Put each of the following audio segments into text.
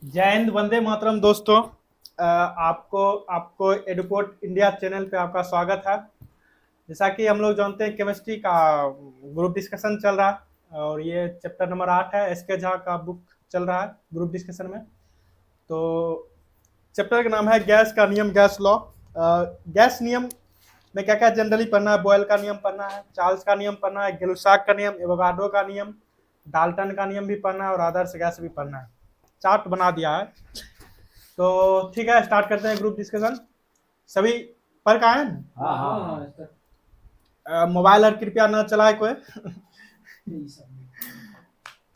जय हिंद, वंदे मातरम दोस्तों। आपको आपको एडुपोर्ट इंडिया चैनल पे आपका स्वागत है। जैसा कि हम लोग जानते हैं, केमिस्ट्री का ग्रुप डिस्कशन चल रहा है और ये चैप्टर नंबर 8 है। एसके झा का बुक चल रहा है ग्रुप डिस्कशन में। तो चैप्टर का नाम है गैस का नियम, गैस लॉ। गैस नियम में क्या क्या जनरली पढ़ना है? बॉयल का नियम पढ़ना है, चार्ल्स का नियम पढ़ना है, गेलुसाक का नियम, एवोगाड्रो का नियम, डाल्टन का नियम भी पढ़ना है और आदर्श गैस भी पढ़ना है। चार्ट बना दिया है। तो ठीक है, स्टार्ट करते हैं ग्रुप डिस्कशन। सभी पढ़ का है? हाँ हाँ मोबाइल और कृपया न चलाए कोई।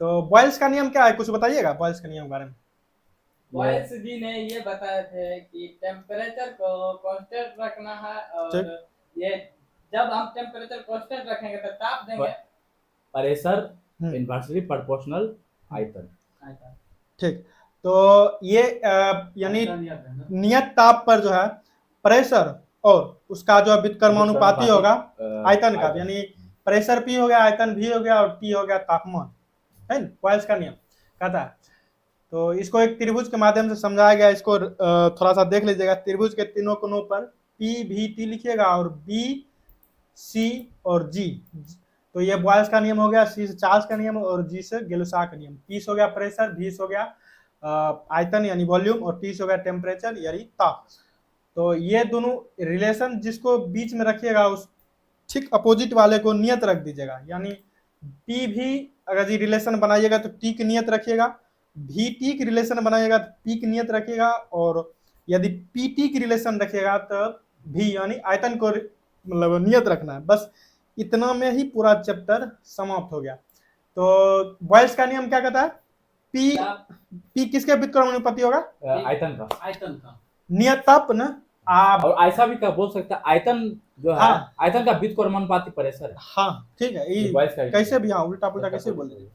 तो बॉयल्स का नियम क्या है, कुछ बताइएगा बॉयल्स का नियम के बारे में। बॉयल्स जी ने ये बताए थे कि टेम्परेचर को कांस्टेंट रखना है और ये जब हम टेम्परेचर कांस्टेंट रखेंगे तो ताप देंगे। प्रेशर इनवर्सली प्रोपोर्शनल आयतन। ठीक, तो ये यानी नियत ताप पर जो है प्रेशर और उसका जो व्युत्क्रमानुपाती होगा आयतन का, यानी प्रेशर पी हो गया, आयतन भी हो गया और टी हो गया तापमान, है ना? बॉयल्स का नियम कहता है। तो इसको एक त्रिभुज के माध्यम से समझाया गया। इसको थोड़ा सा देख लीजिएगा। त्रिभुज के तीनों कोनों पर पी भी टी लिखिएगा और बी सी और जी। तो ये बॉयल्स का नियम हो गया, सी से चार्ल्स का नियम और जी से गेलुसा का नियम। पी से हो गया प्रेशर, भी से हो गया आयतन यानी वॉल्यूम और टी से हो गया टेम्परेचर यानी ताप। तो ये दोनों रिलेशन जिसको बीच में रखिएगा उस ठीक अपोजिट वाले को नियत रख दीजिएगा। यानी पी भी अगर ये रिलेशन बनाइएगा तो टी की नियत रखिएगा, भी टी की रिलेशन बनाइएगा तो पी की नियत रखिएगा, और यदि पी टी की रिलेशन रखिएगा तो भी यानी आयतन को मतलब नियत रखना है। बस इतना में ही पूरा चैप्टर समाप्त हो गया। तो बॉयल्स का नियम क्या कहता है? पी पी किसके व्युत्क्रमानुपाती होगा? आयतन का। नियत ताप ना। आप और ऐसा भी क्या बोल सकते हैं, आयतन जो है आयतन का व्युत्क्रमानुपाती प्रेशर है। हाँ ठीक है, ये बॉयल्स का कैसे भी हाँ उल्टा पुल्टा कैसे बोल दीजिए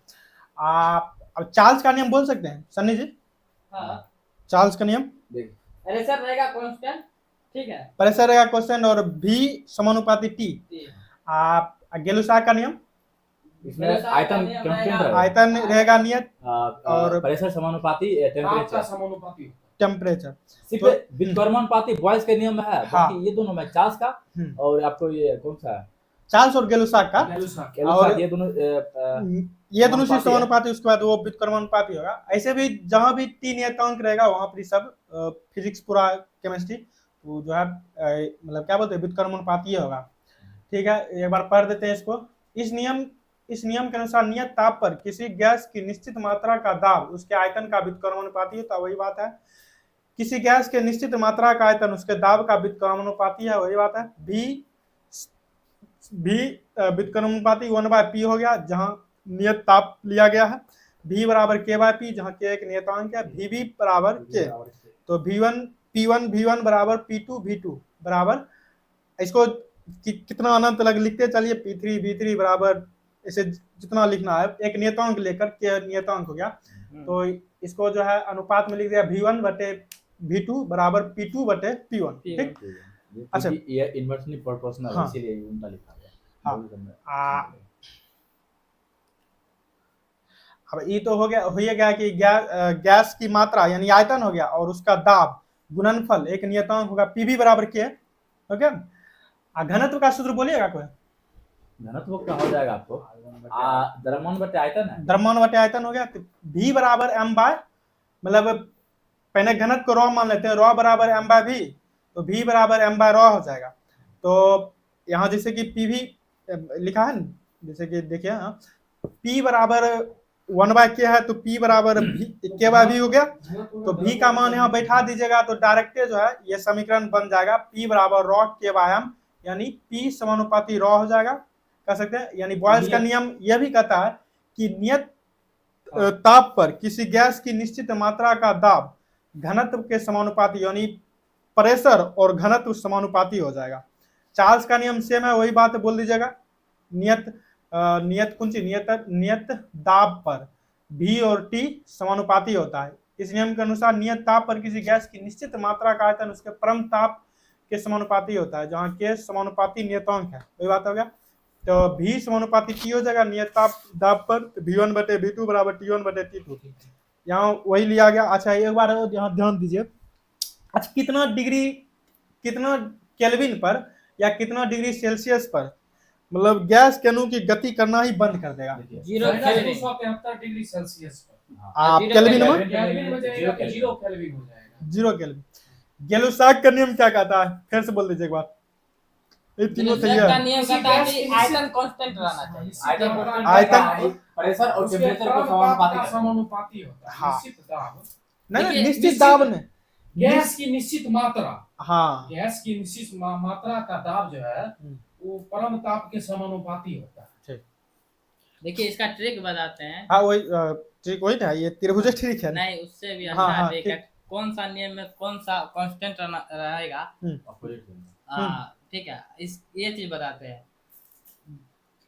आप। अब चार्ल्स का नियम बोल सकते हैं सन्नी जी? हाँ, चार्ल्स का नियम प्रेशर रहेगा कांस्टेंट, ठीक है, प्रेशर रहेगा क्वेश्चन और भी समानुपाती टी। आप गेलुसा का नियम, इसमें आयतन कांस्टेंट रहेगा, आयतन रहेगा नियत और प्रेशर समानुपाती टेम्परेचर। टेम्परेचर। सिर्फ व्युत्क्रमानुपाती बॉयल्स के नियम में है। बाकी ये दोनों में चार्ल्स का और आपको ये कौन सा है? चार्ल्स और गेलुसा का। और ये दोनों से समानुपाती, उसके बाद वो व्युत्क्रमानुपाती होगा। ऐसे भी जहां भी टी नियतांक रहेगा वहां पर सब फिजिक्स पूरा केमिस्ट्री तो जो है मतलब क्या बोलते हैं व्युत्क्रमानुपाती होगा। ठीक है, एक बार पढ़ देते हैं इसको। इस नियम के अनुसार नियत ताप पर किसी गैस की निश्चित मात्रा का दाब उसके आयतन का व्युत्क्रमानुपाती होता है। वही बात है, किसी गैस के निश्चित मात्रा का आयतन उसके दाब का व्युत्क्रमानुपाती है। वही बात है। भी व्युत्क्रमानुपाती 1/p हो गया जहां नियत ताप लिया गया है। v बराबर k/p जहां k एक नियतांक है। vb बराबर k, तो p1 v1 बराबर p2 v2 बराबर, इसको कितना अनंत लग लिखते चलिए, p3 v3 बराबर, इसे जितना लिखना है एक नियतांक लेकर के नियतांक हो गया। तो इसको जो है अनुपात में लिख दिया v1 बटे v2 बराबर p2 बटे p1। ठीक, अच्छा ये इनवर्सली प्रोपोर्शनल है, इसीलिए उल्टा लिखा गया। अब ये तो हो गया कि गैस की मात्रा यानी आयतन हो गया और उसका दाब गुणनफल एक नियतांक होगा पीवी बराबर के। ओके, घनत्व का सूत्र बोलिएगा कोई? घनत्व का हो जाएगा आपको द्रव्यमान बटे आयतन है। द्रव्यमान बटे आयतन हो गया। तो v बराबर m बाय, मतलब पहले घनत्व को रॉ मान लेते हैं, रॉ बराबर m बाय v, तो v बराबर m बाय रॉ हो जाएगा। तो यहाँ जैसे कि pv लिखा है ना, जैसे कि देखिए p बराबर 1/k है तो p बराबर k/v हो गया। तो v का मान यहाँ बैठा दीजिएगा तो डायरेक्ट जो है ये समीकरण बन जाएगा p बराबर रॉ k/m, यानी p समानुपाती रॉ हो जाएगा, कह सकते हैं। यानी बॉयल्स का नियम यह भी कहता है कि नियत ताप पर किसी गैस की निश्चित मात्रा का दाब घनत्व के समानुपाती, यानी प्रेशर और घनत्व समानुपाती हो जाएगा। चार्ल्स का नियम सेम है, वही बात बोल दीजिएगा। नियत दाब पर v और t समानुपाती होता है। इस नियम के अनुसार नियत ताप पर किसी गैस की निश्चित मात्रा का आयतन उसके परम ताप के समानुपाती होता है, जहां k समानुपाती नियतांक है। वही बात हो गया। तो v समानुपाती t हो जाएगा नियत ताप दाब पर v1 बटे v2 बराबर t1 बटे t2। यहाँ वही लिया गया। अच्छा एक बार यहाँ ध्यान दीजिए। अच्छा कितना केल्विन पर या कितना डिग्री सेल्सियस पर मतलब गैस के अणु की गति करना ही बंद कर देगा? जीरो केल्विन 273 डिग्री सेल्सियस पर। आप जीरो केल्विन में केल्विन हो जाएगा तो 0 केल्विन हो जाएगा। 0 केल्विन। गेलुसाक का नियम क्या कहता है? फिर से बोल दीजिए एक बार। ये तीनों सही का है। नियम कहता है कि आयतन कांस्टेंट रहना चाहिए। आयतन प्रेशर और उसके टेम्परेचर को क्रमानुपाती समानुपातिक होता है। हाँ। निश्चित दाब, नहीं देखिए, निश्चित दाब ने गैस की निश्चित मात्रा, हाँ गैस की निश्चित मात्रा का दाब जो है वो परम ताप के समानुपाती होता है। देखिए इसका ट्रिक बताते हैं। हाँ वही ठीक वही ना, ये त्रिभुज ठीक है। नहीं उससे भी हाँ, अच्छा हाँ, ट्रिक है। कौन सा नियम में कौन सा कांस्टेंट रहेगा। ठीक है, इस ये चीज बताते हैं।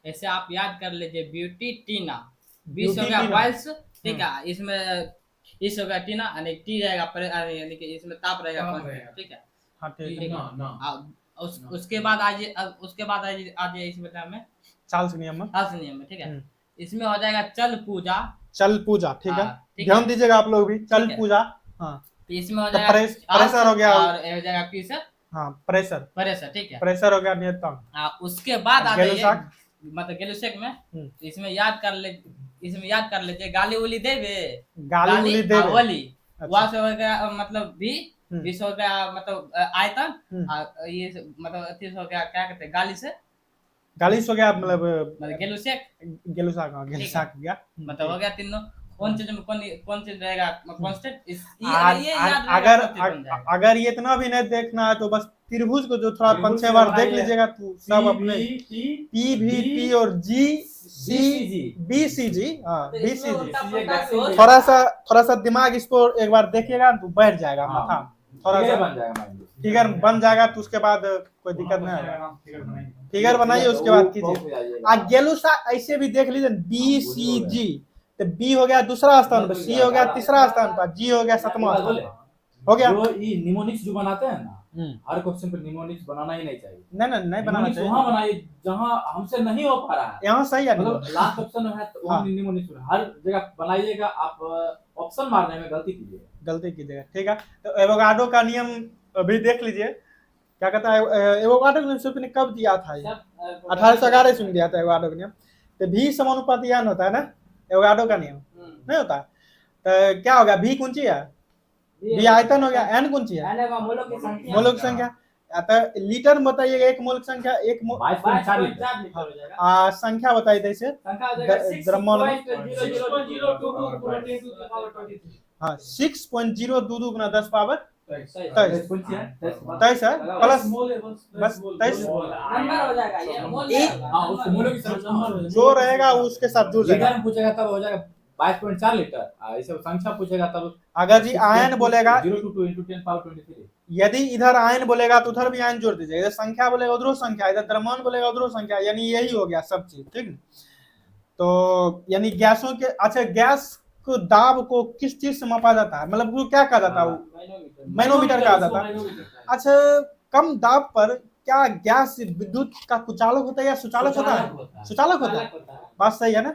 ऐसे आप याद कर लीजिए, ब्यूटी टीना 20 हो गया बॉयल्स, ठीक है, इसमें इस हो गया टीना यानी टी रहेगा यानी कि इसमें ताप रहेगा कांस्टेंट, ठीक है। हाँ ठीक है। उसके बाद आज इस बेटा में चार्ल्स नियम में ठीक है। इसमें हो जाएगा चल पूजा, ठीक है। ठीक ध्यान है। दीजिएगा आप लोग भी, चल ठीक है। पूजा। हाँ इसमें हो तो जाएगा प्रेशर हो गया। और ये हो जाएगा प्रेशर, हाँ प्रेशर ठीक है। प्रेशर हो गया नियतकांक। उसके बाद आ जाइए गेलुसाक। मतलब गेलुसेक में इसमें याद कर लीजिए गाली उली देवे, गाली उली देवे। वली अच्छा। वहां से हो गया मतलब भी 20 हो गया मतलब आयतन, ये मतलब अथी हो गया क्या कहते हैं गाली से हो गया मतलब गेलुसेक गेलुसाक हो गया। मतलब हो गया तीनों। कौन चीज में कौन चीज रहेगा कांस्टेंट, अगर ये इतना भी नहीं देखना है तो बस त्रिभुज को जो थोड़ा 5-6 बार देख लीजिएगा तो सब अपने पी भी टी और जी सी बी सी जी। हाँ बी सी जी। थोड़ा सा दिमाग इसको एक बार देखिएगा तो बैठ जाएगा माथा, थोड़ा सा बन जाएगा माइंड। फिगर बन जाएगा तो उसके बाद कोई दिक्कत नहीं है। फिगर बनाइए उसके बाद कीजिए। गेलुसाक ऐसे भी देख लीजिए, बी सी जी तो बी हो गया दूसरा स्थान पर, सी हो गया तीसरा स्थान पर, जी हो गया 7वां स्थान पर, हो गया। जो ये निमोनिक्स जो बनाते हैं ना, हर क्वेश्चन पे निमोनिक्स बनाना ही नहीं चाहिए। नहीं बनाना चाहिए। वहाँ बनाइए जहाँ हमसे नहीं हो पा रहा है। यहाँ सही है मतलब लास्ट ऑप्शन है तो वहाँ निमोनिक्स हर जगह बनाइएगा। आप ऑप्शन मारने में गलती कीजिएगा। ठीक है। तो एवोगाड्रो का नियम अभी देख लीजिए क्या कहता है। एवोगाड्रो का नियम ने कब दिया था? 1811 में दिया था एवोगाड्रो का नियम। तो भी समानुपाती यान होता है ना एवोगाड्रो का नियम, नहीं होता। तो क्या हो गया? भी कौन सी है? भी आयतन हो गया। एन कौन सी है? मोलों की संख्या। तो लीटर में बताइएगा एक मोल की संख्या, एक 22.4 लीटर। संख्या बताइए जैसे द्रव्यमान में। 6.022 हाँ 6.022 गुना 10 पावर 23 23 है प्लस बस 23 नंबर हो जाएगा ये मोल एक रहेगा। हाँ उसको मोलों की संख्या जो रहेगा उसके साथ जुड़ जाएगा। लीटर में पूछेगा तब हो जाएगा 22.4 लीटर। ऐसे संख्या पूछेगा तब अगर जी आयन बोलेगा 022 × 10⁻23। यदि इधर आयन बोलेगा तो उधर भी आयन जोड़ दीजिए। इधर संख्या बोलेगा उधर संख्या, इधर द्रव्यमान बोलेगा उधर संख्या, यानी यही हो गया सब चीज। ठीक है। तो यानी गैसों के अच्छा गैस को दाब को किस चीज से मापा जाता है? मतलब वो क्या कहा जाता है? मैनोमीटर कहा जाता है। अच्छा कम दाब पर क्या गैस विद्युत का कुचालक होता है या सुचालक होता है? सुचालक होता है। बात सही है ना?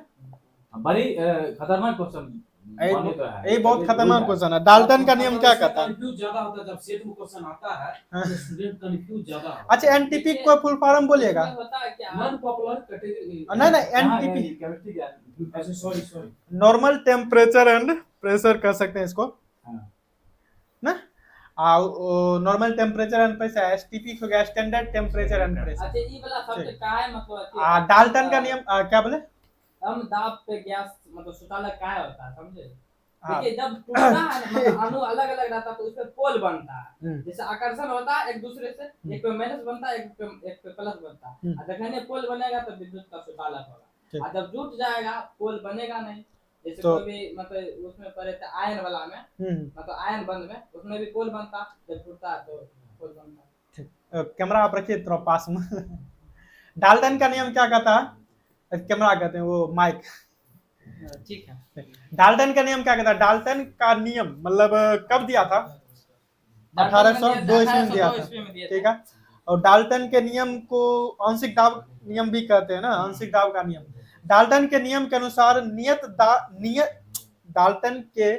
बड़ी खतरनाक क्वेश्चन ये बहुत खतरनाक क्वेश्चन है। डाल्टन का नियम क्या कहता है? कंफ्यूज ज्यादा होता है जब सेट में क्वेश्चन आता है तो स्टूडेंट कंफ्यूज ज्यादा होता है। अच्छा एनटीपी को फुल फॉर्म बोलिएगा। होता है क्या? Non popular category. नहीं एनटीपी केमिस्ट्री ज्ञान। ऐसे sorry normal temperature and pressure कह सकते हैं इसको ना। Normal temperature and pressure, STP हो गया स्टैंडर्ड टेम्परेचर एंड प्रेशर। अच्छा ये वाला शब्द का है मतलब डाल्टन का नियम क्या बोले? कम दाब पे गैस मतलब सुचालक का होता है, समझे? हाँ। देखिए जब टूटता है मतलब अणु अलग अलग रहता है तो उसमें पोल बनता है। जैसे आकर्षण होता है एक दूसरे से, एक पे माइनस बनता है एक पे प्लस बनता है। जखने पोल बनेगा तो विद्युत का सुचालक होगा। और जब जुट जाएगा पोल बनेगा नहीं। जैसे तो, कोई भी मतलब उसमें पड़े थे आयन वाला में मतलब आयन बंद में उसमें भी पोल बनता, जब टूटता है तो पोल बनता। कैमरा आप रखिए थोड़ा पास में। डाल्टन का नियम क्या कहता है? कैमरा कहते हैं वो माइक। ठीक है। डाल्टन का नियम क्या कहता है? डाल्टन का नियम मतलब कब दिया था? 1802 ईस्वी में दिया था। ठीक है। और डाल्टन के नियम को आंशिक दाब नियम भी कहते हैं ना, आंशिक दाब का नियम। डाल्टन के नियम के अनुसार डाल्टन के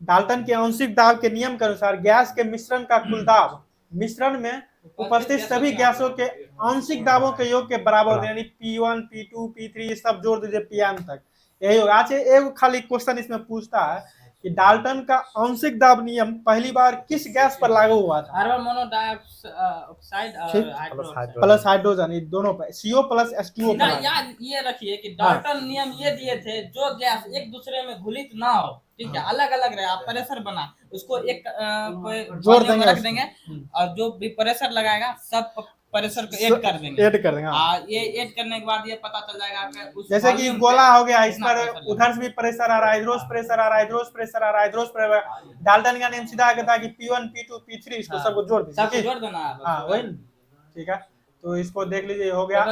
डाल्टन के आंशिक दाब के नियम के अनुसार गैस के मिश्रण का कुल दाब मिश्रण में उपस्थित सभी गैसों के आंशिक दाबों के योग के बराबर होते हैं, यानी P1 P2 P3 सब जोड़ दीजिए Pm तक, यही होगा। अच्छा एक खाली क्वेश्चन इसमें पूछता है कि डाल्टन का आंशिक दाब नियम पहली बार किस गैस पर लागू हुआ था? कार्बन मोनोऑक्साइड और प्लस हाइड्रोजन, ये दोनों पर CO प्लस H2O ना यार ये रखिए कि डाल्टन नियम ये दिए थे जो गैस एक दूसरे में घुलित ना हो, ठीक है, अलग अलग रहे, आप प्रेशर बना उसको एक जोड़ देंगे, रख देंगे और जो भी प्रेशर लगाएगा सब प्रेशर को ऐड कर देंगे, ये ऐड करने के बाद ये पता चल जाएगा आपका जैसे कि गोला हो गया, इस पर उधर से भी प्रेशर आ रहा है, इधर प्रेशर आ रहा है, इधर प्रेशर आ रहा है, इधर प्रेशर। डाल्टन का नियम सीधा कहता है कि P1 P2 P3 इसको सबको जोड़ दीजिए, सबको जोड़ देना है, हाँ वही, ठीक है। तो इसको देख लीजिए, हो गया।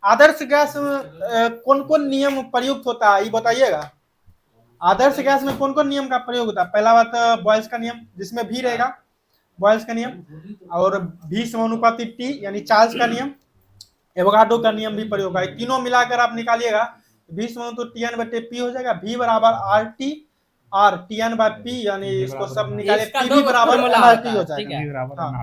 आदर्श गैस कौन कौन नियम प्रयुक्त होता है ये बताइएगा। आदर्श गैस में कौन कौन नियम का प्रयोग होता है? पहला बात बॉयल्स का नियम, जिसमें भी रहेगा बॉयल्स का नियम, और भी समानुपाती T यानी चार्ल्स का नियम, एवोगाड्रो का नियम भी प्रयोग है। तीनों मिलाकर आप निकालिएगा, भी समानुपाती Tn/P हो जाएगा, V बराबर RT और Tn/P, यानी इसको सब निकालिए, PV बराबर nRT हो जाएगा।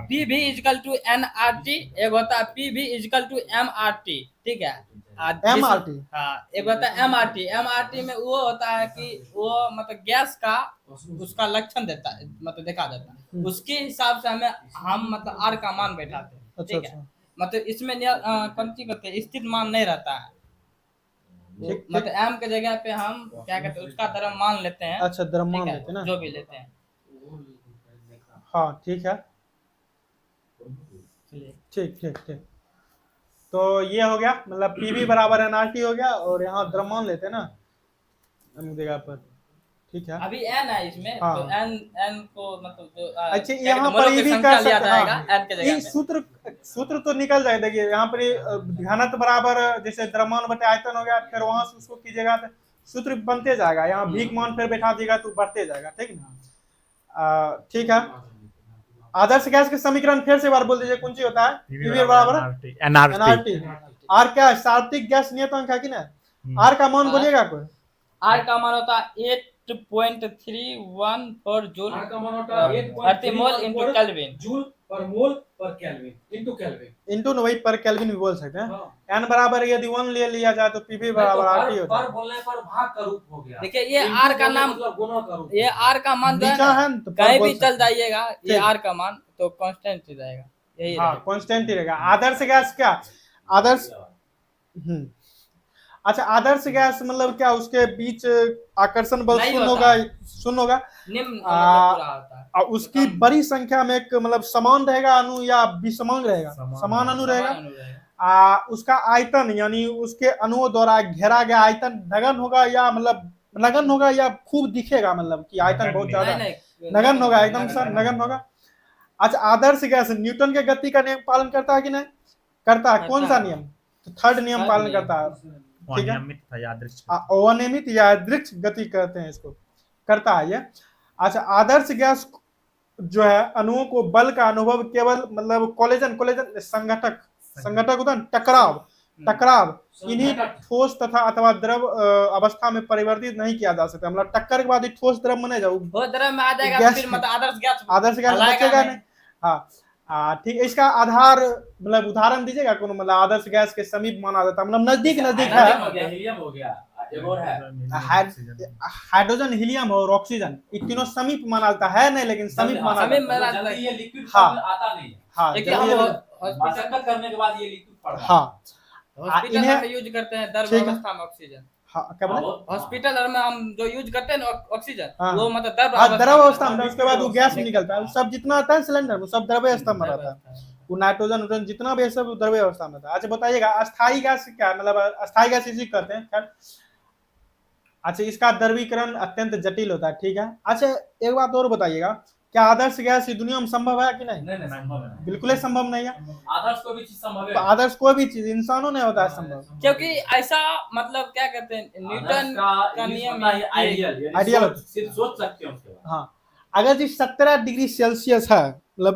PV इक्वल टू nRT, एक होता है PV इक्वल टू mRT, ठीक है। MRT, हाँ, एक होता है MRT में वो होता है कि वो मतलब गैस का उसका लक्षण देता है, मतलब दिखा देता है, उसके हिसाब से हम मतलब R का मान बैठाते हैं, ठीक है। मतलब इसमें स्थिर मान नहीं रहता है, मतलब M के जगह पे हम क्या कहते हैं उसका द्रव्यमान लेते हैं। अच्छा, द्रव्यमान लेते हैं ना, जो भी लेते हैं, हाँ ठीक है, ठीक ठीक ठीक। तो ये हो गया, मतलब PV बराबर nRT हो गया, और यहाँ द्रव्यमान लेते हैं ना जगह पर, ठीक है। अभी n है इसमें, हाँ। तो n को मतलब जो अच्छा यहाँ पर ये भी कर सकते हैं, ये सूत्र सूत्र तो निकल जाए। देखिए यहाँ पर घनत्व बराबर जैसे द्रव्यमान बटे आयतन हो गया, फिर वहां से उसको कीजिएगा तो सूत्र बनते जाएगा, यहाँ भीख मान फिर बैठा दिएगा तो बढ़ते जाएगा, ठीक ना, ठीक है। आदर्श गैस के समीकरण फिर से बार बोल दीजिए, कौन सी होता है? PV बराबर nRT। R क्या है? सार्वत्रिक गैस नियतांक है कि ना? R का मान बोलिएगा कोई? R का मान होता है 8.314 पर जूल, R का मान होता है 8 मोल इनटू केल्विन, जूल पर मोल पर केल्विन इनटू केल्विन, इनटू वही पर केल्विन भी बोल सकते हैं। n बराबर यदि 1 ले लिया जाए तो PV बराबर RT होता है। पर बोलने पर भाग का रूप हो गया। देखिए ये R का नाम, मतलब गुणा का रूप, ये R का मान जो है तो कहीं भी चल जाइएगा, ये R का मान तो कांस्टेंट ही रहेगा, यही हाँ कांस्टेंट ही रहेगा। आदर्श गैस क्या? आदर्श अच्छा, आदर्श गैस मतलब क्या, उसके बीच आकर्षण बल शून्य होगा, निम्न उसकी बड़ी संख्या में एक मतलब समान रहेगा अणु या विसमान रहेगा, समान अणु रहेगा। उसका आयतन यानी उसके अणुओं द्वारा घेरा गया आयतन नगण्य होगा, या मतलब नगण्य होगा या खूब दिखेगा, मतलब कि आयतन बहुत ज्यादा नगण्य होगा, एकदम सर नगण्य होगा। अच्छा, आदर्श गैस न्यूटन के गति का नियम पालन करता है कि नहीं करता है? कौन सा नियम? तो थर्ड नियम पालन करता है, ठीक है। अनियमित यादृच्छिक गति कहते हैं इसको, करता है ये। अच्छा, आदर्श गैस जो है अणुओं को बल का अनुभव केवल मतलब कोलिजन संघटक होता है, टकराव इन्हीं ठोस तथा अथवा द्रव अवस्था में परिवर्तित नहीं किया जा सकता। मतलब टक्कर के बाद ठोस द्रव बने जाओ, द्रव में आ जाएगा, फिर मतलब आदर्श गैस बचेगा नहीं। हाँ ठीक है, इसका आधार मतलब उदाहरण दीजिएगा कौन, मतलब आदर्श गैस के समीप माना जाता है, मतलब नजदीक है। हीलियम हो गया, हाइड्रोजन, हीलियम और ऑक्सीजन, ये तीनों समीप माना जाता है, नहीं लेकिन समीप माना जाता है। ये लिक्विड हाँ। आता नहीं है, हाँ मशक्कत करने के बाद ये लिक्विड पड़ता है। हाँ हॉस्पिटल में यूज करते हैं द्रव अवस्था में ऑक्सीजन। हाँ क्या बोले? हॉस्पिटल में हम जो यूज करते हैं ऑक्सीजन, हाँ। वो मतलब द्रव अवस्था में, उसके बाद वो गैस निकलता है, सब जितना आता है सिलेंडर वो सब द्रव्य अवस्था में रहता है, वो नाइट्रोजन जितना भी है सब द्रव्य अवस्था में था। अच्छा बताइएगा, अस्थायी गैस क्या, मतलब अस्थायी गैस इसी कहते हैं खैर। अच्छा, इसका द्रवीकरण अत्यंत जटिल होता है, ठीक है। अच्छा एक बात और बताइएगा, क्या आदर्श गैस दुनिया में संभव है कि नहीं? नहीं संभव है, बिल्कुल ही संभव नहीं है। आदर्श कोई भी चीज संभव है, आदर्श कोई भी चीज इंसानों ने होता है संभव, क्योंकि ऐसा मतलब क्या कहते हैं न्यूटन का नियम आइडियल सिर्फ सोच सकते हैं उसके बाद। हाँ, अगर जी 17 डिग्री सेल्सियस है, मतलब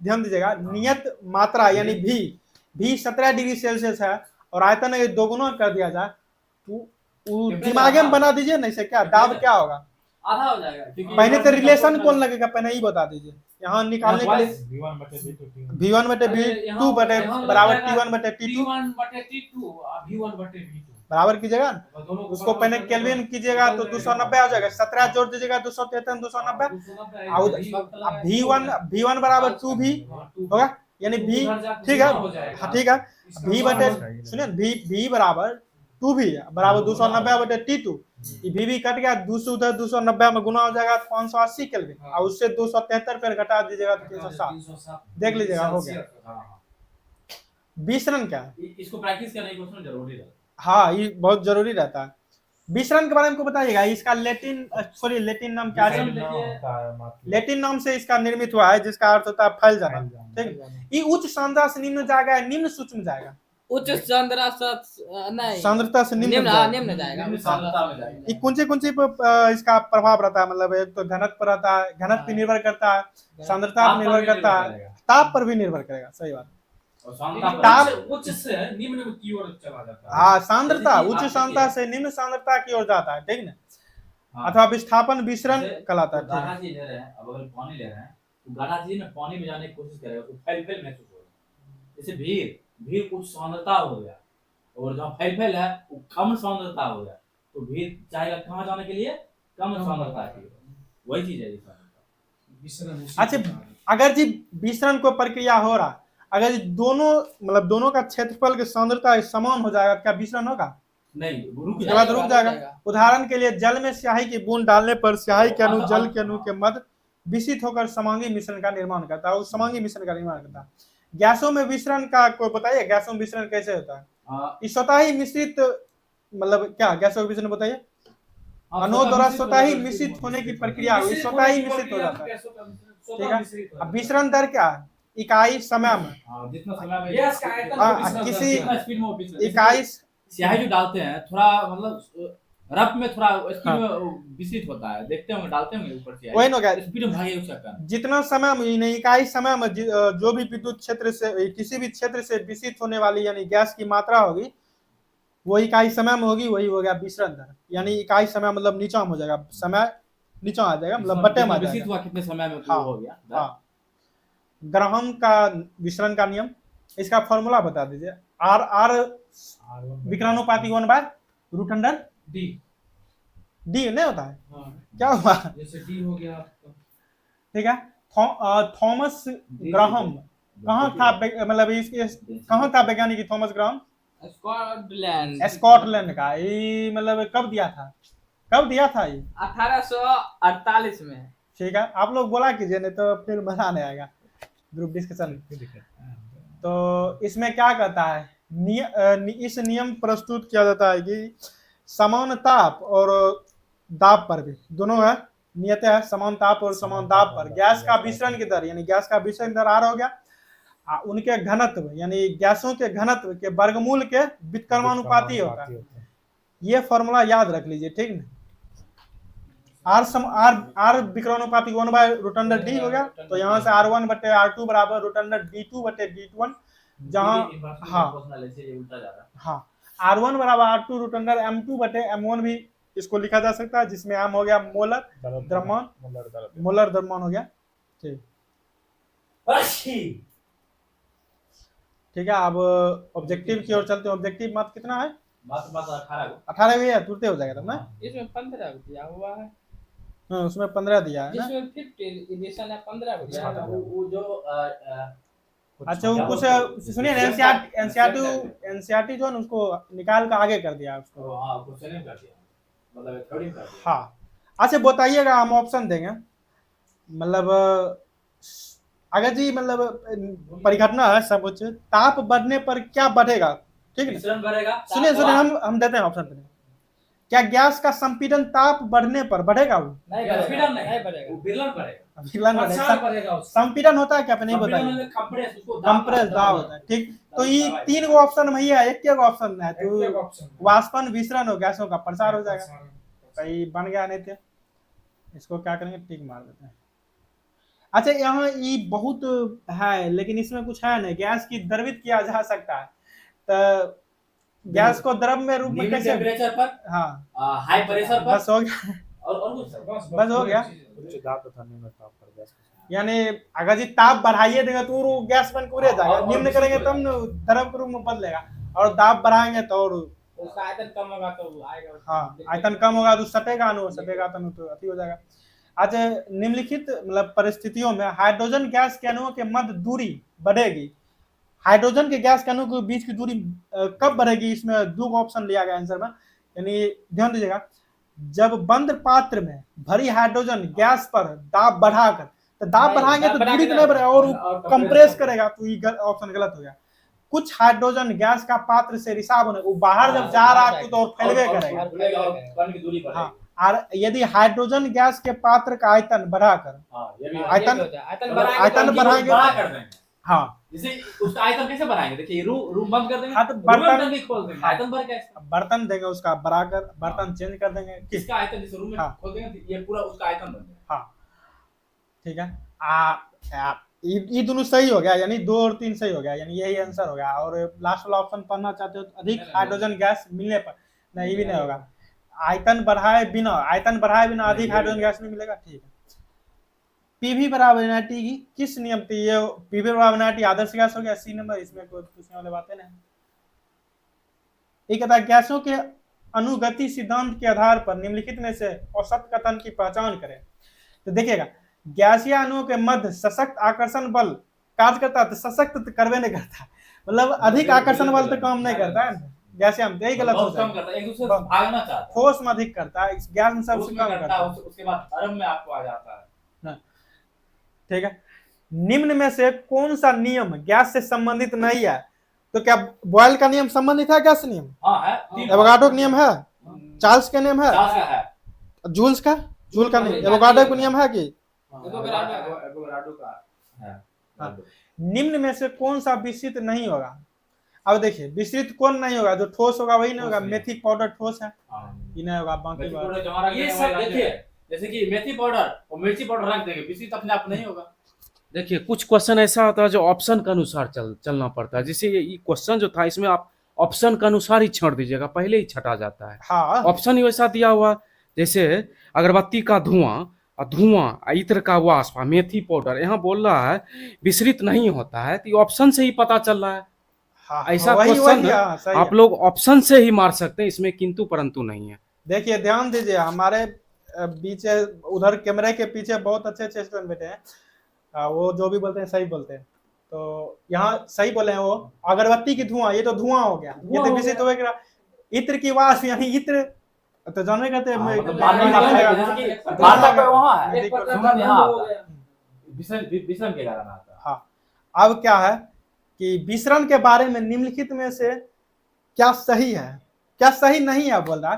ध्यान दीजिएगा नियत मात्रा यानी भी 17 डिग्री सेल्सियस है, और आयतन दोगुना कर दिया जाए तो दिमागे में बना दीजिए, नहीं से क्या दाब क्या होगा? आधा हो जाएगा क्योंकि पहले तो रिलेशन कौन लगेगा पहले ही बता दीजिए यहाँ निकालने के लिए V1 बटे V2 बटे बराबर T1 बटे T2 T1 बटे T2 और V1 बटे V2 बराबर कीजिएगा ना, और दोनों को उसको पहले बराबर केल्विन कीजिएगा तो 290 हो जाएगा, 17 जोड़ दीजिएगा 293 290 V1 बराबर 2V होगा, यानी V ठीक है, हाँ ठीक है, V बटे सुनिए V बराबर 2V बराबर 290 बटे T2, V भी कट गया 200 उधर 290 में गुना हो जाएगा 580 केल्विन और उससे 273 पर घटा दीजिएगा तो 307 देख लीजिएगा हो गया। विसरण क्या है, इसको प्रैक्टिस करने की कोशिश जरूरी है। हाँ ये बहुत जरूरी रहता है। विसरण के बारे में को बताइएगा, इसका लेटिन नाम क्या है, लेटिन नाम से इसका निर्मित हुआ है जिसका अर्थ होता है फैल जाना, ठीक है। ये उच्च सांद्रता से निम्न जाएगा, निम्न सूक्ष्म जाएगा, उच्च सांद्रता नहीं सांद्रता से निम्न निम्न जाएगा। ये कौन से इसका प्रभाव रहता है, मतलब एक तो घनत्व पर रहता है, घनत्व पर निर्भर करता है, सांद्रता पर निर्भर करता है, ताप पर भी निर्भर करेगा, सही बात। उच्च से निम्न की ओर चला जाता है। हाँ सांद्रता उच्च सांद्रता से निम्न सांद्रता की ओर जाता है, ठीक ना, अथवा विस्थापन विसरण कहलाता है। गाढ़ा चीज ले रहे हैं, अब अगर पानी ले रहे हैं तो गाढ़ा चीज में पानी में जाने की कोशिश करेगा तो फैल महसूस होगा। जैसे भीड़ उच्च सांद्रता हो गया और जहाँ फैल है वो कम सांद्रता हो गया, तो भीड़ चाहेगा कहाँ जाने के लिए, कम सांद्रता की ओर, वही चीज है विसरण। अच्छा अगर जी विसरण को प्रक्रिया हो रहा, अगर दोनों मतलब दोनों का क्षेत्रफल की सांद्रता समान हो जाएगा क्या विसरण होगा? नहीं, उसके बाद रुक जाएगा। उदाहरण के लिए जल में स्याही की बूंद डालने पर स्याही के अणु जल के अणु के मध्य विषित होकर समांगी मिश्रण का निर्माण करता है, उस समांगी मिश्रण का निर्माण करता है। गैसों में विसरण का कोई बताइए, गैसों में विसरण कैसे होता है? इस स्वतः ही मिश्रित मतलब क्या गैसों का विसरण बताइए? अणुओं द्वारा स्वतः ही मिश्रित होने की प्रक्रिया स्वतः ही मिश्रित हो जाता है, ठीक है। अब विसरण दर क्या है? इकाई समय में जितना समय में किसी स्पीड में इकाई स्याही जो डालते हैं थोड़ा मतलब रफ में थोड़ा स्पीड में विसरित होता है, देखते होंगे डालते होंगे ऊपर से वही ना, स्पीड में भागी सकता है। जितना समय में इकाई समय में जो भी विद्युत क्षेत्र से किसी भी क्षेत्र से विसरित होने वाली यानी गैस की मात्रा होगी वो इकाई समय में होगी, वही हो गया विसरण दर। यानी इकाई समय मतलब नीचा हो जाएगा, समय नीचा आ जाएगा, मतलब बटे में आ जाएगा कितने समय में हो गया। हाँ, ग्राहम का विसरण का नियम, इसका फॉर्मूला बता दीजिए। आर विकरानुपाती 1/√डी डी नहीं होता है, क्या हुआ जैसे डी हो गया, ठीक है। थॉमस ग्राहम कहाँ था, मतलब इसके कहाँ था वैज्ञानिक थॉमस ग्राहम? स्कॉटलैंड का। ये मतलब कब दिया था ये? 1848 में। ठीक है, आप लोग बोला कीजिए नहीं तो फिर मजा नहीं आएगा ग्रुप डिस्कशन। तो इसमें क्या कहता है, इस नियम प्रस्तुत किया जाता है कि समान ताप और दाब पर भी दोनों है नियत है, समान ताप और समान दाब पर गैस का विसरण की दर यानी गैस का विसरण दर आर हो गया, उनके घनत्व यानी गैसों के घनत्व के वर्गमूल के व्युत्क्रमानुपाती होता है। ये फॉर्मूला याद रख लीजिए, ठीक ना। आर विकरानुपाती 1/√डी हो गया, तो यहाँ से R1 बटे R2 बराबर √D2 बटे D1, जहाँ हाँ R1 बराबर R2 √M2 बटे M1 भी इसको लिखा जा सकता है, जिसमें M हो गया मोलर द्रव्यमान हो गया, ठीक है। अब ऑब्जेक्टिव की ओर चलते हैं। ऑब्जेक्टिव मात्र कितना है? 18 भी है, तुरंत हो जाएगा तब ना। इसमें 15 दिया हुआ है, हाँ उसमें 15 दिया है ना, जिसमें 50 एडिशन है 15 दिया है। वो जो अच्छा वो कुछ सुनिए एनसीईआरटी जो है ना उसको निकाल कर आगे कर दिया उसको, हाँ क्वेश्चन कर दिया, मतलब थ्योरी कर दिया। हाँ अच्छा बताइएगा, हम ऑप्शन देंगे। मतलब अगर जी मतलब परिघटना है सब कुछ, ताप बढ़ने पर क्या बढ़ेगा, ठीक है। सुनिए हम देते हैं ऑप्शन। क्या गैस का संपीड़न ताप बढ़ने पर बढ़ेगा? वो नहीं बढ़ेगा। संपीड़न होता है क्या, नहीं बताइए? कंप्रेस दाब होता है, ठीक। तो ये 3 गो ऑप्शन में ही है, एक ऑप्शन है तो वाष्पन विसरण हो गैसों का प्रसार हो जाएगा। सही बन गया, नहीं थे इसको क्या करेंगे, टिक मार देते हैं। अच्छा यहाँ ये बहुत है लेकिन इसमें कुछ है नहीं, गैस की द्रवित किया जा सकता है, तो गैस को द्रव में रूप में कैसे? टेम्परेचर पर, हाँ हाई प्रेशर पर बस हो गया। और कुछ सर? बस हो गया। उच्च दाब तथा निम्न ताप पर गैस का यानी अगर जी ताप बढ़ाइए देगा तो वो गैस बन के उड़े जाएगा, और निम्न दूसरी करेंगे कोई- तब न द्रव के रूप में बदलेगा, और दाब बढ़ाएंगे तो और उसका आयतन कम होगा तो आएगा। हाँ आयतन कम होगा तो सटेगा न, सटेगा तो अति हो जाएगा। आज निम्नलिखित मतलब परिस्थितियों में हाइड्रोजन गैस के अणुओं के मध्य दूरी बढ़ेगी। हाइड्रोजन के गैस के अणु के बीच की दूरी कब बढ़ेगी, इसमें दो ऑप्शन लिया गया आंसर में, यानी ध्यान दीजिएगा। जब बंद पात्र में भरी हाइड्रोजन गैस पर दाब बढ़ाकर, तो दाब बढ़ाएंगे तो दूरी तो नहीं बढ़ेगा और कंप्रेस करेगा, तो ये ऑप्शन गलत हो गया। कुछ हाइड्रोजन गैस का पात्र से रिसाव होने, वो बाहर जब जा रहा है तो और फैलवे करेगा। खुलेगा और कण की दूरी बढ़ेगी। हाँ, और यदि हाइड्रोजन गैस के पात्र का आयतन बढ़ाकर, हाँ, ये भी आयतन- आयतन आयतन बढ़ाएंगे बड़ा कर देंगे। हाँ जैसे उसका आयतन कैसे बढ़ाएंगे? देखिए रूम बंद कर देंगे, हाँ, तो रूम बर्तन- में टंकी खोल देंगे, आयतन बढ़ गया इसका। बर्तन देंगे उसका बढ़ाकर, बर्तन चेंज कर देंगे, किस इसका आयतन जैसे रूम में हाँ। खोल देंगे तो ये पूरा उसका आयतन बन जाएगा। हाँ ठीक है। ये दोनों सही हो गया, यानी 2 और 3 सही हो गया, यानी यही आंसर हो गया। और लास्ट वाला ऑप्शन पढ़ना चाहते हो तो अधिक हाइड्रोजन गैस मिलने पर, नहीं ये भी नहीं होगा। आयतन बढ़ाए बिना अधिक हाइड्रोजन गैस नहीं मिलेगा। ठीक है। पीवी बराबर एनआईटी की किस नियम थी ये? पीवी बराबर एनआईटी आदर्श गैस हो गया, सी नंबर, इसमें कोई पूछने वाले बातें नहीं। ये कहता है गैसों के अनुगति सिद्धांत के आधार पर निम्नलिखित में से औसत कथन की पहचान करें। तो देखिएगा, गैसीय अणुओं के मध्य सशक्त आकर्षण बल कार्य करता है, तो सशक्त तो करवे नहीं करता, मतलब अधिक आकर्षण बल तो काम नहीं करता है गैसीय में, यही गलत हो बहुत कम जाएगा। करता है, एक दूसरे से भागना चाहता है। ठोस में अधिक करता है, इस गैस में सबसे उसमें कम करता करता है, है। उसके बाद अरब में आपको आ जाता है। ठीक है। निम्न में से कौन सा नियम गैस से संबंधित नहीं है? तो क्या बॉयल का नियम संबंधित है गैस नियम? हाँ है, तीन एवोगाड्रो का नियम है? चार्ल्स का नियम है? चार्ल्स का है। जूल का नहीं, एवोगाड्रो का नियम है कि? एवोगाड्रो का है। हाँ। निम्न में से कौन सा विस्तृत नहीं होगा? अब देखिए, विस्तृत कौन नहीं होगा? जो ठोस होगा वही नहीं होगा। मेथी पाउडर ठोस है, हाँ। ये नहीं होगा। बाकी मेथी बात पाउडर जमा रख ये देंगे, सब वही रख देखिए। देंगे। जैसे कि मेथी पाउडर और मिर्ची पाउडर रख देंगे, विस्तृत अपने आप नहीं होगा। देखिए कुछ क्वेश्चन ऐसा होता है जो ऑप्शन के अनुसार चलना पड़ता है। जैसे ये क्वेश्चन जो था, इसमें आप ऑप्शन के अनुसार ही छोड़ दीजिएगा, पहले ही छटा जाता है। हाँ ऑप्शन ही वैसा दिया हुआ, जैसे अगरबत्ती का धुआं, इत्र का वाष्प, मेथी पाउडर, यहाँ बोल रहा है विस्तृत नहीं होता है, तो ये ऑप्शन से ही पता चल रहा है। हाँ, ऐसा वही क्वेश्चन हाँ, सही आप है। लोग ऑप्शन से ही मार सकते हैं, इसमें किंतु परंतु नहीं है। देखिए ध्यान दीजिए, हमारे पीछे उधर कैमरे के पीछे बहुत अच्छे अच्छे स्टूडेंट बैठे हैं, वो जो भी बोलते हैं सही बोलते हैं। तो यहाँ सही बोले हैं वो। अगरबत्ती की धुआं, ये तो धुआं हो गया, ये तो विषय तो हो गया। इत्र की वाष्प, यानी इत्र तो जानवे कहते हैं। मतलब मारना पे वहाँ है, एक प्रकार सुमन का यहाँ हो आता गया। है। विषम के कारण आता है। हाँ, अब क्या है कि विसरण के बारे में निम्नलिखित में से क्या सही है, क्या सही नहीं है बोल रहा है।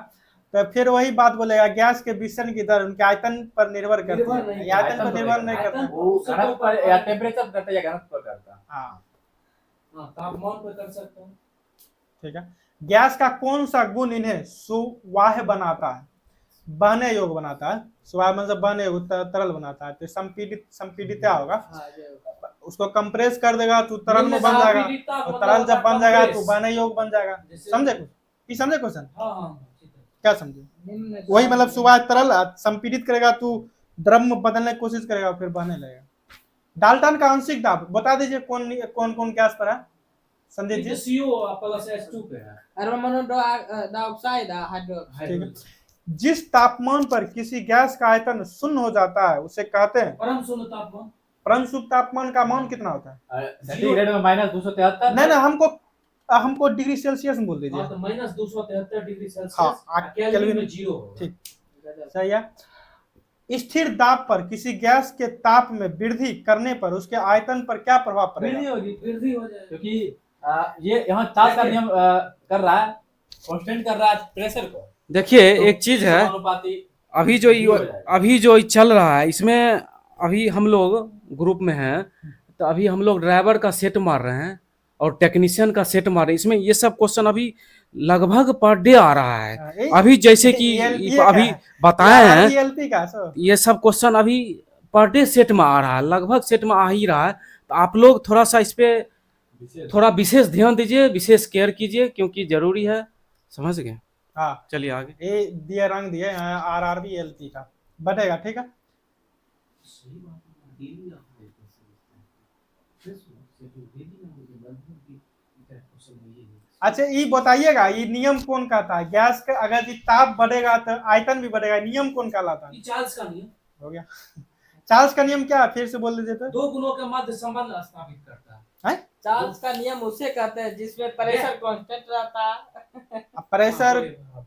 तो फिर वही बात बोलेगा, गैस के विसरण की दर उनके आयतन पर निर्भर करती निर्भर है, नहीं ये आयतन पर निर्भर नहीं करता है। वो घनत्व पर या टेम्परेचर पर करता है या घनत्व पर करता है। हाँ हाँ, तापमान पे कर सकते हैं। ठीक है। गैस का कौन सा गुण इन्हें सुवाह्य बनाता है, बहने योग्य बनाता है? सुवाह्य मतलब बहने योग्य, तरल बनाता है। तो संपीड़ित होगा, हाँ, ये होगा। उसको कंप्रेस कर देगा तो तरल में बन जाएगा, और तरल जब बन जाएगा तो बहने योग्य बन जाएगा। समझे कुछ? ये समझे क्वेश्चन? हाँ हाँ, ठीक है। क्या समझे? निम्न वही मतलब सुवाह्य तरल संपीड़ित करेगा तो द्रव में बदलने की कोशिश करेगा, फिर बहने लगेगा। डाल्टन का आंशिक दाब बता दीजिए, कौन कौन गैस पर है संदीप जी? CO+H2 पे है। Carbon dioxide, hydroxide. ठीक है। जिस तापमान पर किसी गैस का आयतन शून्य हो जाता है उसे कहते हैं परम शून्य तापमान। परम शुद्ध तापमान का मान कितना होता है? सेंटीग्रेड में -273। नहीं, हमको डिग्री सेल्सियस में बोल दीजिए। हाँ, तो -273 डिग्री सेल्सियस। हाँ, केल्विन केल्विन में 0 होगा। ठीक, सही है। स्थिर दाब पर किसी गैस के ताप में वृद्धि करने पर उसके आयतन पर क्या प्रभाव वृद्धि पड़ेगा? होगी, वृद्धि हो जाएगी। क्योंकि ये यहाँ चार्ल्स का नियम कर रहा है, कांस्टेंट कर रहा है प्रेशर को। देखिए एक चीज है, समानुपाती अभी जो चल रहा है, इसमें अभी हम लोग ग्रुप में हैं, तो अभी हम लोग ड्राइवर का सेट मार रहे हैं और टेक्नीशियन का सेट मार रहे हैं। इसमें ये सब क्वेश्चन अभी लगभग पर डे आ रहा है। अभी जैसे कि अभी बताए हैं, ELP का सो ये सब क्वेश्चन अभी पर डे सेट में आ रहा है, लगभग सेट में आ ही रहा है। तो आप लोग थोड़ा सा इस पे थोड़ा विशेष ध्यान दीजिए, विशेष केयर कीजिए, क्योंकि जरूरी है। समझ गए? हाँ चलिए आगे। ए दिए रंग दिए RRB LP का बढ़ेगा, ठीक है। सही बात है, डेली आप देखते हैं। फिर से तो डेली ना मुझे लगभग कि इतना क्वेश्चन नहीं है। अच्छा ये बताइएगा, ये नियम कौन कहता है? गैस का अगर ये ताप बढ़ेगा तो आयतन भी बढ़ेगा, नियम कौन कहलाता है? ये चार्ल्स का नियम हो गया। चार्ल्स का नियम क्या है, फिर से बोल दीजिए तो। दो गुणों के मध्य संबंध स्थापित करता है। चार्ल्स का नियम उसे कहते हैं जिसमें प्रेशर कांस्टेंट रहता है। प्रेशर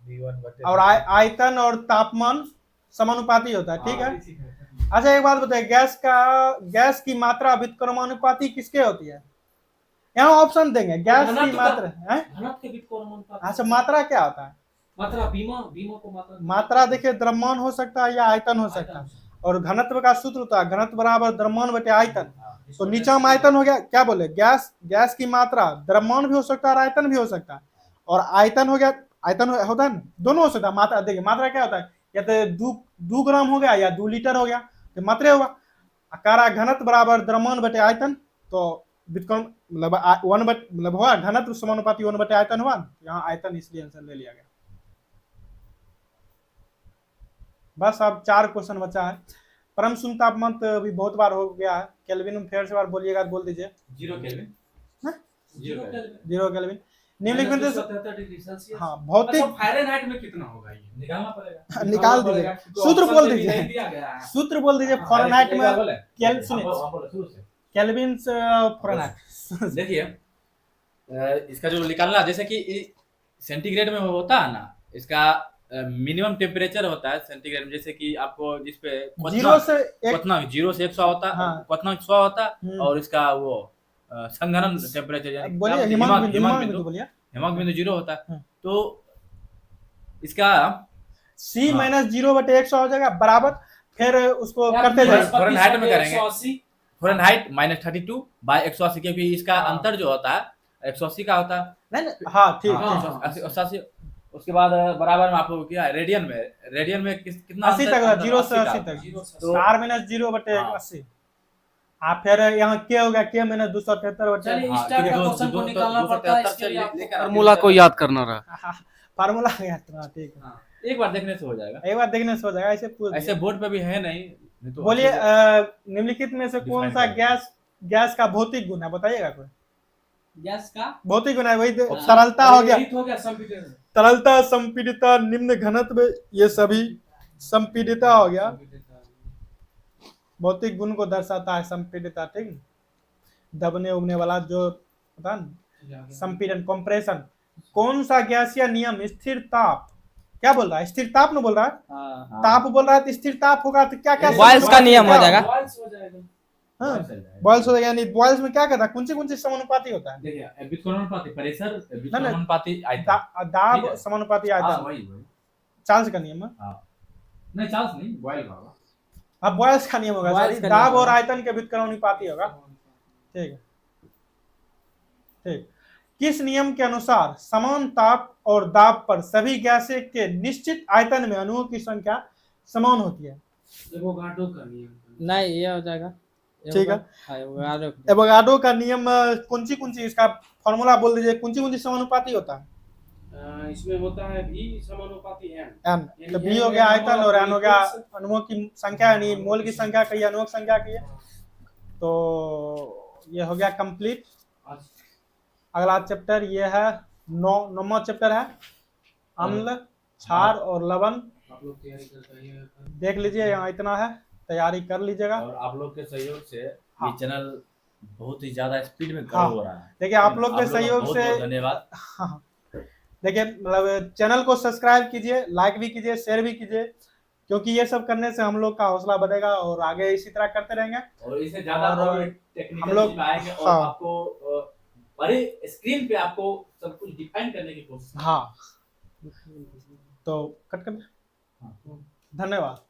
V1 और आयतन और तापमान समानुपाती होता है, ठीक है। अच्छा एक बात बताइए, गैस की मात्रा व्युत्क्रमानुपाती किसके होती है? यहाँ ऑप्शन देंगे, गैस की मात्रा है। घनत्व के व्युत्क्रमानुपाती। अच्छा मात्रा क्या होता है? मात्रा बीमा को मात्रा। मात्रा देखिए द्रव्यमान हो सकता है या आयतन हो सकता है, और घनत्व का सूत्र होता है घनत्व बराबर द्रव्यमान बटे आयतन। तो नीचा में आयतन हो गया, क्या बोले, गैस की मात्रा द्रव्यमान भी हो सकता है और आयतन भी हो सकता है, और आयतन हो गया, आयतन होता है ना, दोनों हो सकता है। मात्रा देखिए, मात्रा क्या होता है, या तो 2 ग्राम हो गया या 2 लीटर हो गया, तो मात्रा होगा। अकारा घनत्व बराबर द्रव्यमान बटे आयतन, तो व्युत्क्रम मतलब 1 बटे मतलब हुआ घनत्व समानुपाती 1 बटे आयतन हुआ। यहाँ आयतन इसलिए आंसर ले लिया गया। बस अब 4 क्वेश्चन बचा है। परम शून्य तापमान तो अभी बहुत बार हो गया है। केल्विन में फिर से बार बोलिएगा तो बोल दीजिए। 0 केल्विन। हाँ? 0 केल्विन। 0 केल्विन। निम्नलिखित में से 77 डिग्री सेल्सियस। हाँ भौतिक अच्छा फारेनहाइट में कितना होगा ये? निकालना पड़ेगा। निकाल दीजिए, सूत्र बोल दीजिए, सूत्र बोल दीजिए। फ़ारेनहाइट में केल्विन फ़ारेनहाइट। देखिए इसका जो निकालना, जैसे कि सेंटीग्रेड में होता है ना, इसका मिनिमम टेम्परेचर होता है सेंटीग्रेड में, जैसे कि आपको जिस पे 0 से 0 से 100 होता है, हाँ। 100 होता है, और इसका वो संघनन टेम्परेचर यानी बोलिए, हिमांक बिंदु बोलिए। हिमांक बिंदु 0 होता है। हाँ। तो इसका C माइनस 0 बटे 100 हो जाएगा बराबर, फिर उसको करते जाइए। फ़ारेनहाइट में करेंगे, फ़ारेनहाइट -32 बाय 180, क्योंकि इसका अंतर जो होता है 180 का होता है। नहीं हाँ ठीक हाँ, ठीक। 180। उसके बाद बराबर में आपको क्या रेडियन में कितना 80 तक, 0 से 80 तक। तो R माइनस 0 बटे 80। आप फिर यहाँ क्या हो गया, K माइनस 273 बटे। चलिए हाँ, इस टाइप का क्योंकि क्वेश्चन को 273 निकालना पड़ता है, इसके लिए आपको फार्मूला को याद करना रहा। फार्मूला गया तो ठीक है। हाँ, एक बार देखने से हो जाएगा। एक बार देखने से हो जाएगा, ऐसे पूछ ऐसे बोर्ड पे भी है नहीं तो बोलिए अच्छे से निम्नलिखित में से कौन define सा करें। गैस का भौतिक गुण है, बताइएगा कोई। गैस का भौतिक गुण है वही तरलता हो गया, हो गया संपीड़न। तरलता, संपीड़ितता, निम्न घनत्व, ये सभी संपीड़ितता हो गया। भौतिक गुण को दर्शाता है संपीड़ितता, ठीक है। दबने उबने वाला जो पता ना, संपीड़न, कंप्रेशन। कौन सा गैसीय नियम स्थिर ताप, क्या बोल रहा है, स्थिर ताप न बोल रहा है, ताप बोल रहा है, तो स्थिर ताप होगा तो क्या क्या बॉयल्स का नियम हो जाएगा। बॉयल्स हो जाएगा। हाँ बॉयल्स हो जाएगा। यानी बॉयल्स में क्या कहता है, कौन सी समानुपाती होता है? देखिए व्युत्क्रमानुपाती प्रेशर, नहीं। व्युत्क्रमानुपाती आयतन। दाब ठीक है। समानुपाती हाँ, आयतन, वही चार्ल्स का नियम है। नहीं चार्ल्स नहीं, बॉयल का होगा। अब बॉयल्स का नियम होगा, बॉयल्स सॉरी, का दाब नियम और होगा। आयतन के व्युत्क्रमानुपाती होगा, ठीक है। ठीक, किस नियम के अनुसार समान ताप और दाब पर सभी गैसें के निश्चित आयतन में अणुओं की संख्या समान होती है? एवोगाड्रो का नियम। नहीं ये हो जाएगा, ठीक है। एवोगाड्रो। एवोगाड्रो का नियम कौन सी इसका फॉर्मूला बोल दीजिए, कौन सी समानुपाती होता है? इसमें होता है भी समानुपाती है एम, तो बी हो गया आयतन और एन हो गया अणुओं की संख्या, यानी मोल की संख्या कही, अणुओं की संख्या कही। तो ये हो गया कंप्लीट। अगला चैप्टर ये है 9वां चैप्टर है अम्ल, क्षार और लवण। आप लोग तैयारी करते हैं। देख लीजिए, यहाँ इतना है, तैयारी कर लीजिएगा। और आप लोग के सहयोग से हाँ। ये चैनल बहुत ही ज्यादा स्पीड में ग्रो हाँ। हो रहा है। देखिए आप लोग के सहयोग बहुत से, बहुत धन्यवाद। हाँ देखिए मतलब चैनल को सब्सक्राइब कीजिए, लाइक भी कीजिए, शेयर भी कीजिए, क्योंकि ये सब करने से हम लोग का हौसला बढ़ेगा और आगे इसी तरह करते रहेंगे। और इससे ज्यादा और टेक्निकल हम लोग चीज में आएंगे और हाँ। आपको बड़े स्क्रीन पे आपको सब कुछ डिफाइन करने की कोशिश। हाँ तो कट कर, धन्यवाद।